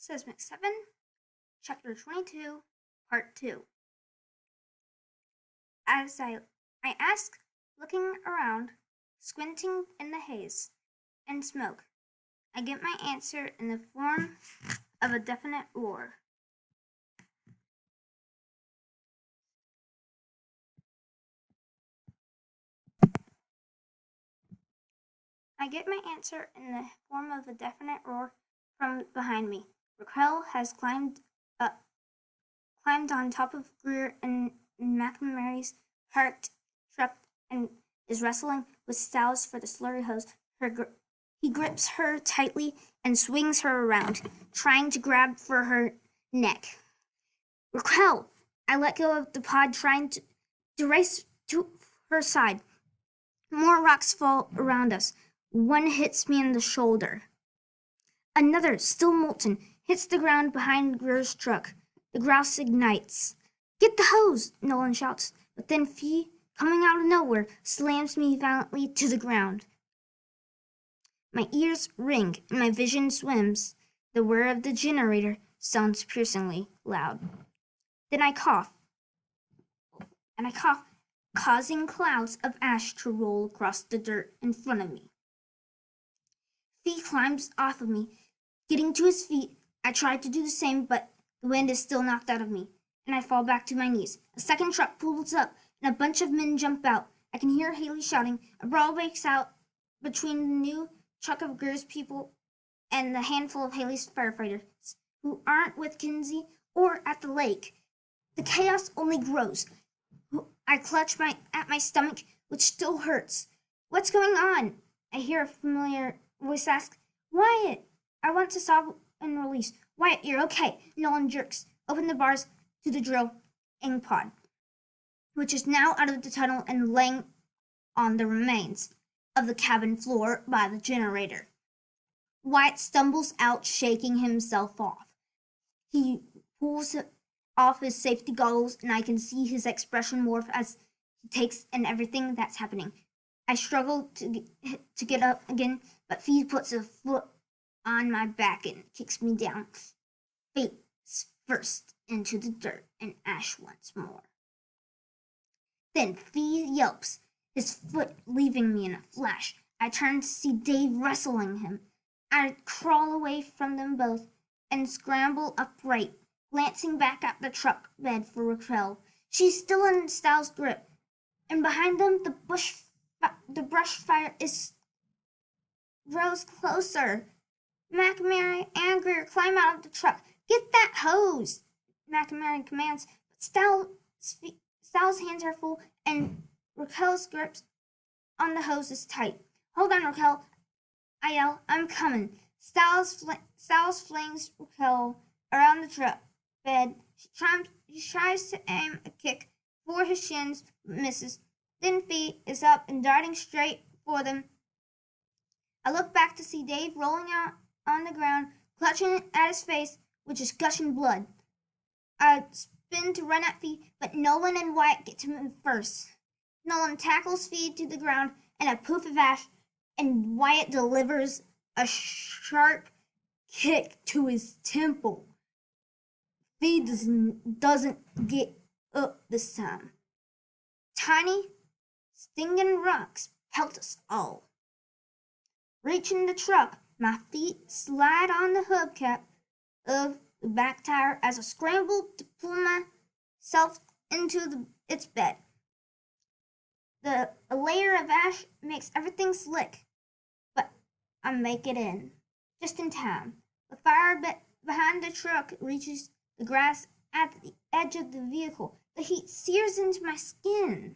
Seismic 7, Chapter 22, Part 2. As I ask, looking around, squinting in the haze and smoke, I get my answer in the form of a definite roar. From behind me. Raquel has climbed on top of Greer and McNamary's parked truck and is wrestling with Styles for the slurry hose. He grips her tightly and swings her around, trying to grab for her neck. Raquel! I let go of the pod, trying to race to her side. More rocks fall around us. One hits me in the shoulder. Another, still molten, hits the ground behind Greer's truck. The grouse ignites. Get the hose, Nolan shouts, but then Fee, coming out of nowhere, slams me violently to the ground. My ears ring and my vision swims. The whir of the generator sounds piercingly loud. Then I cough, causing clouds of ash to roll across the dirt in front of me. Fee climbs off of me. Getting to his feet, I try to do the same, but the wind is still knocked out of me, and I fall back to my knees. A second truck pulls up, and a bunch of men jump out. I can hear Haley shouting. A brawl breaks out between the new truck of Greer's people and the handful of Haley's firefighters, who aren't with Kinsey or at the lake. The chaos only grows. I clutch at my stomach, which still hurts. What's going on? I hear a familiar voice ask. Wyatt! I want to sob and release. Wyatt, you're okay. Nolan jerks open the bars to the drilling pod, which is now out of the tunnel and laying on the remains of the cabin floor by the generator. Wyatt stumbles out, shaking himself off. He pulls off his safety goggles, and I can see his expression morph as he takes in everything that's happening. I struggle to get up again, but Fee puts a foot on my back and kicks me down, face first into the dirt and ash once more. Then Fee yelps, his foot leaving me in a flash. I turn to see Dave wrestling him. I crawl away from them both and scramble upright, glancing back at the truck bed for Raquel. She's still in Styles' grip, and behind them the brush fire grows closer. McNamary and Greer climb out of the truck. Get that hose, McNamary commands, but Styles' hands are full and Raquel's grip on the hose is tight. Hold on, Raquel, I yell. I'm coming. Styles flings Raquel around the truck bed. She tries to aim a kick for his shins, but misses. Then Fee is up and darting straight for them. I look back to see Dave rolling out on the ground, clutching at his face, which is gushing blood. I spin to run at Fee, but Nolan and Wyatt get to move first. Nolan tackles Fee to the ground, and a poof of ash, and Wyatt delivers a sharp kick to his temple. Fee doesn't get up this time. Tiny, stinging rocks pelt us all. Reaching the truck, my feet slide on the hubcap of the back tire as I scramble to pull myself into its bed. A layer of ash makes everything slick, but I make it in, just in time. The fire behind the truck reaches the grass at the edge of the vehicle. The heat sears into my skin.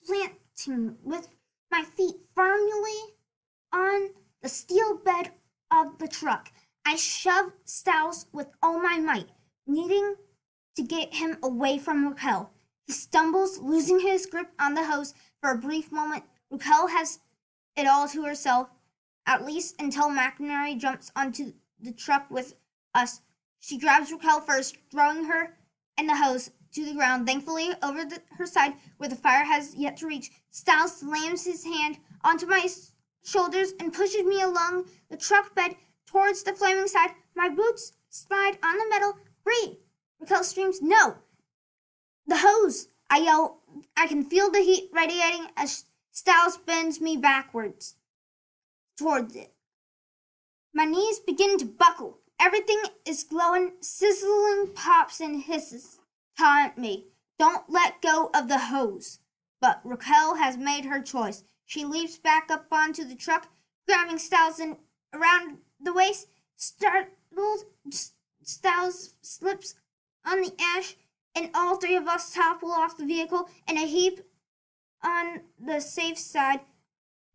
Planting with my feet firmly on the steel bed of the truck, I shove Styles with all my might, needing to get him away from Raquel. He stumbles, losing his grip on the hose for a brief moment. Raquel has it all to herself, at least until McNamary jumps onto the truck with us. She grabs Raquel first, throwing her and the hose to the ground. Thankfully, over her side, where the fire has yet to reach, Styles slams his hand onto my shoulders and pushes me along the truck bed towards the flaming side. My boots slide on the metal. Hurry! Raquel screams, no! The hose! I yell. I can feel the heat radiating as Styles bends me backwards towards it. My knees begin to buckle. Everything is glowing. Sizzling pops and hisses taunt me. Don't let go of the hose. But Raquel has made her choice. She leaps back up onto the truck, grabbing Styles around the waist. Startled, Styles slips on the ash, and all three of us topple off the vehicle in a heap on the safe side.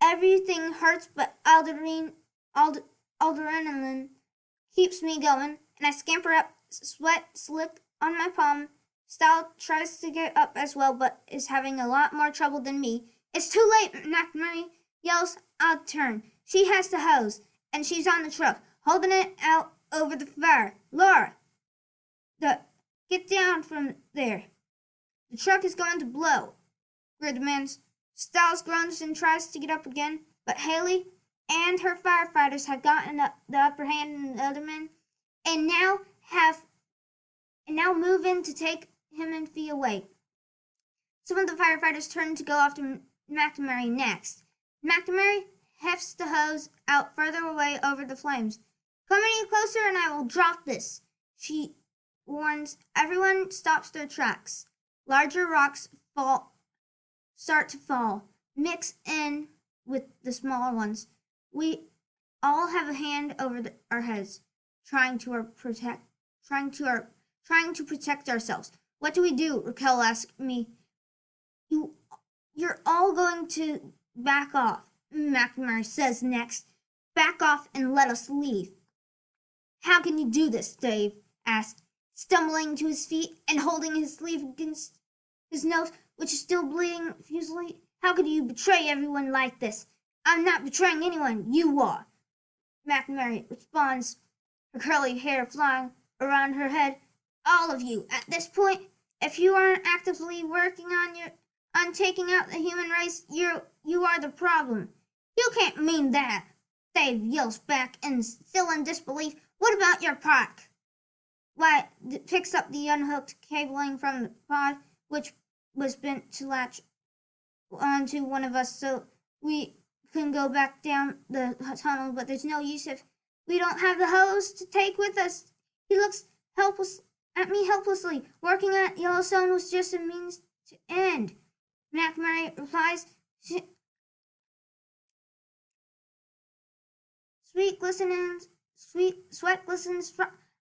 Everything hurts, but adrenaline keeps me going, and I scamper up, sweat slick on my palm. Styles tries to get up as well, but is having a lot more trouble than me. It's too late, McMurray yells. I'll turn. She has the hose, and she's on the truck, holding it out over the fire. Laura, get down from there. The truck is going to blow. Greer demands. Styles groans and tries to get up again, but Haley and her firefighters have gotten the upper hand in the other men, and now move in to take him and Fee away. Some of the firefighters turn to go after McNamara next. McNamara hefts the hose out further away over the flames. Come any closer and I will drop this, she warns. Everyone stops their tracks. Larger rocks start to fall, mix in with the smaller ones. We all have a hand over our heads, trying to protect ourselves. What do we do? Raquel asks me. You're all going to back off, McNamara says next. Back off and let us leave. How can you do this? Dave asked, stumbling to his feet and holding his sleeve against his nose, which is still bleeding profusely. How could you betray everyone like this? I'm not betraying anyone. You are. McNamara responds, her curly hair flying around her head. All of you. At this point, if you aren't actively working on taking out the human race, you are the problem. You can't mean that. Dave yells back, and still in disbelief. What about your pack? Wyatt picks up the unhooked cabling from the pod, which was bent to latch onto one of us so we can go back down the tunnel, but there's no use if we don't have the hose to take with us. He looks at me helplessly. Working at Yellowstone was just a means to end. McNamara replies, sweat glistens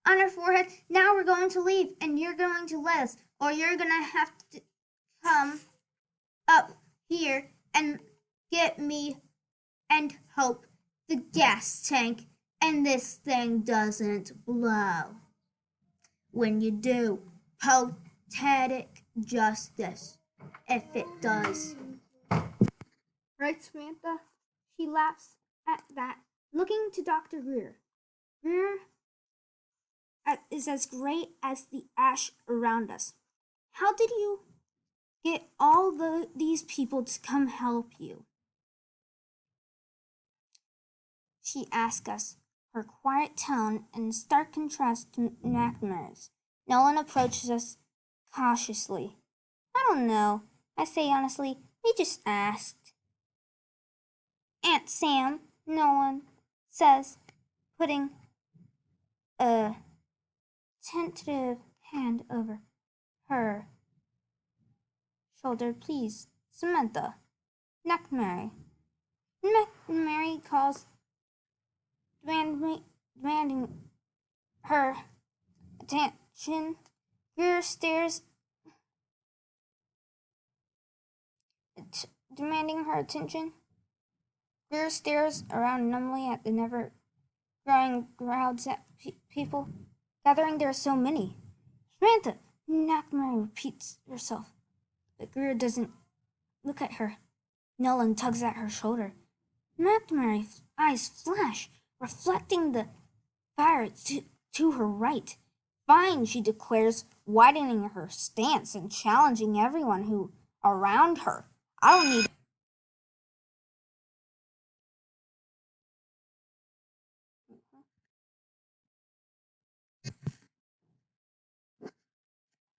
on her forehead. Now we're going to leave, and you're going to let us, or you're going to have to come up here and get me and Hope the gas tank, and this thing doesn't blow. When you do, poetic justice, if it does. Right, Samantha? She laughs at that, looking to Dr. Greer. Greer is as great as the ash around us. How did you get all these people to come help you? She asks us, her quiet tone in stark contrast to McNamara's. Nolan approaches us cautiously. I don't know, I say honestly. We just asked. Aunt Sam, Nolan says, putting a tentative hand over her shoulder. Please, Samantha. McNamara. McNamara calls, demanding her attention. Greer stares, demanding her attention. Greer stares around numbly at the never-growing crowds of people gathering. There are so many. Samantha, McNamara repeats herself, but Greer doesn't look at her. Nolan tugs at her shoulder. McNamara's eyes flash, reflecting the fire to her right. Fine, she declares, widening her stance and challenging everyone who around her. I don't need.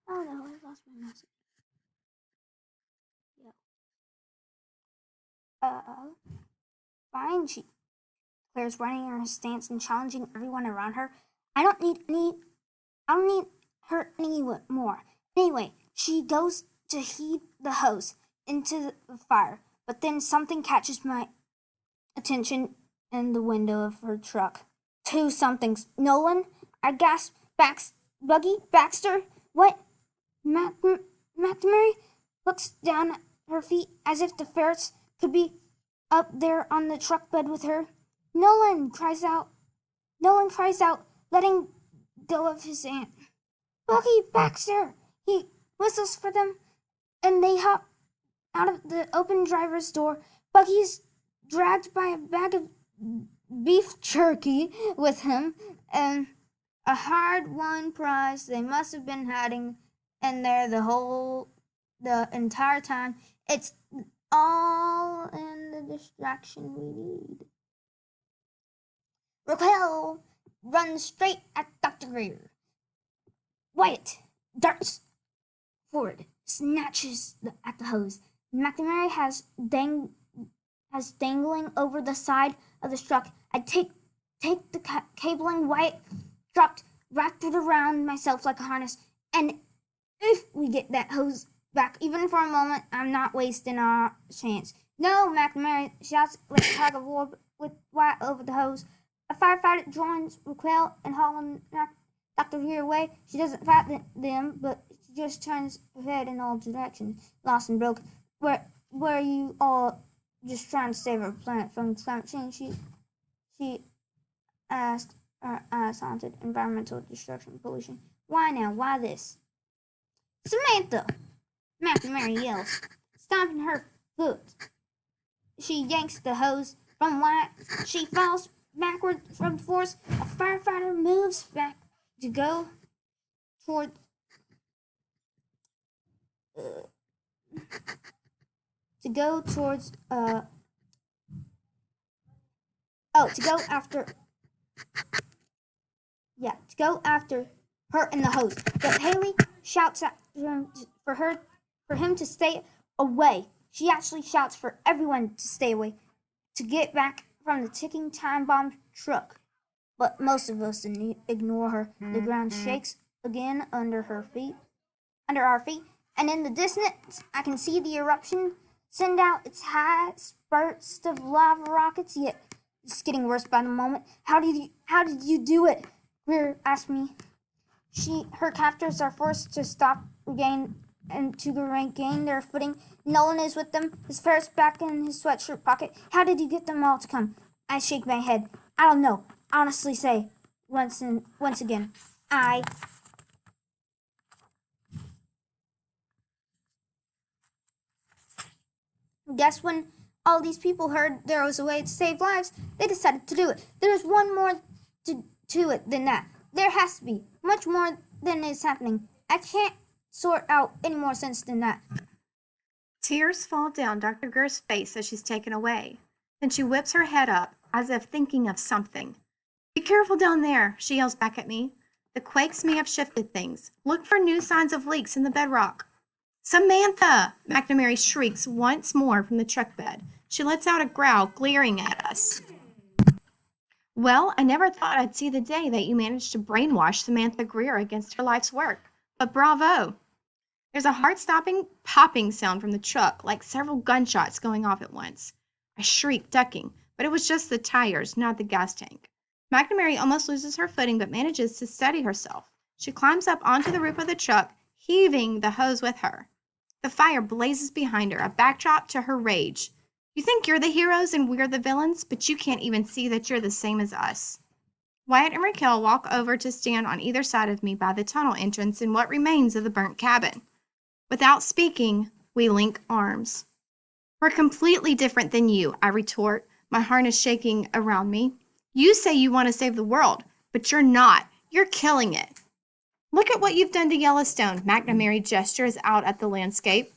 Oh no, I lost my message. Yeah. Fine, she declares, widening her stance and challenging everyone around her. I don't need any. I don't need her anymore. Anyway, she goes to heat the hose into the fire, but then something catches my attention in the window of her truck. Two somethings. Nolan, I gasp. Buggy? Baxter? What? McNamara looks down at her feet as if the ferrets could be up there on the truck bed with her. Nolan cries out. Nolan cries out, letting go of his aunt. Buggy, Baxter! He whistles for them, and they hop out of the open driver's door. Buggy's dragged by a bag of beef jerky with him, and a hard-won prize they must have been hiding in there the entire time. It's all in the distraction we need. Raquel runs straight at Dr. Greer. Wyatt darts forward, snatches at the hose. McNamara has dangling over the side of the truck. I take the cabling. Wyatt wrapped it around myself like a harness, and if we get that hose back, even for a moment, I'm not wasting our chance. No, McNamara shouts like a tug of war with Wyatt over the hose. A firefighter joins Raquel and hauling Dr. Greer away. She doesn't fight them, but she just turns her head in all directions, lost and broke. Where are you all just trying to save our planet from climate change? She asked, her eyes haunted. Environmental destruction, pollution. Why now? Why this? Samantha! McNamara yells, stomping her foot. She yanks the hose from Wyatt. She falls backward from the force. A firefighter moves back to go toward to go towards to go after her in the hose. But Haley shouts at him for him to stay away. She actually shouts for everyone to stay away, to get back from the ticking time bomb truck. But most of us ignore her. The ground shakes again under our feet, and in the distance, I can see the eruption send out its high spurts of lava rockets. Yet it's getting worse by the moment. How did you do it? Greer asked me. Her captors are forced to stop, regain their footing. Nolan is with them, his ferrets back in his sweatshirt pocket. How did you get them all to come? I shake my head. I don't know. Honestly say, once again, I guess when all these people heard there was a way to save lives, they decided to do it. There's one more to it than that. There has to be much more than is happening. I can't sort out any more sense than that. Tears fall down Dr. Greer's face as she's taken away. Then she whips her head up, as if thinking of something. Be careful down there, she yells back at me. The quakes may have shifted things. Look for new signs of leaks in the bedrock. Samantha! McNamara shrieks once more from the truck bed. She lets out a growl, glaring at us. Well, I never thought I'd see the day that you managed to brainwash Samantha Greer against her life's work. But bravo! There's a heart-stopping popping sound from the truck, like several gunshots going off at once. I shriek, ducking, but it was just the tires, not the gas tank. McNamara almost loses her footing, but manages to steady herself. She climbs up onto the roof of the truck, heaving the hose with her. The fire blazes behind her, a backdrop to her rage. You think you're the heroes and we're the villains, but you can't even see that you're the same as us. Wyatt and Raquel walk over to stand on either side of me by the tunnel entrance in what remains of the burnt cabin. Without speaking, we link arms. We're completely different than you, I retort, my harness shaking around me. You say you want to save the world, but you're not. You're killing it. Look at what you've done to Yellowstone. McNamara gestures out at the landscape.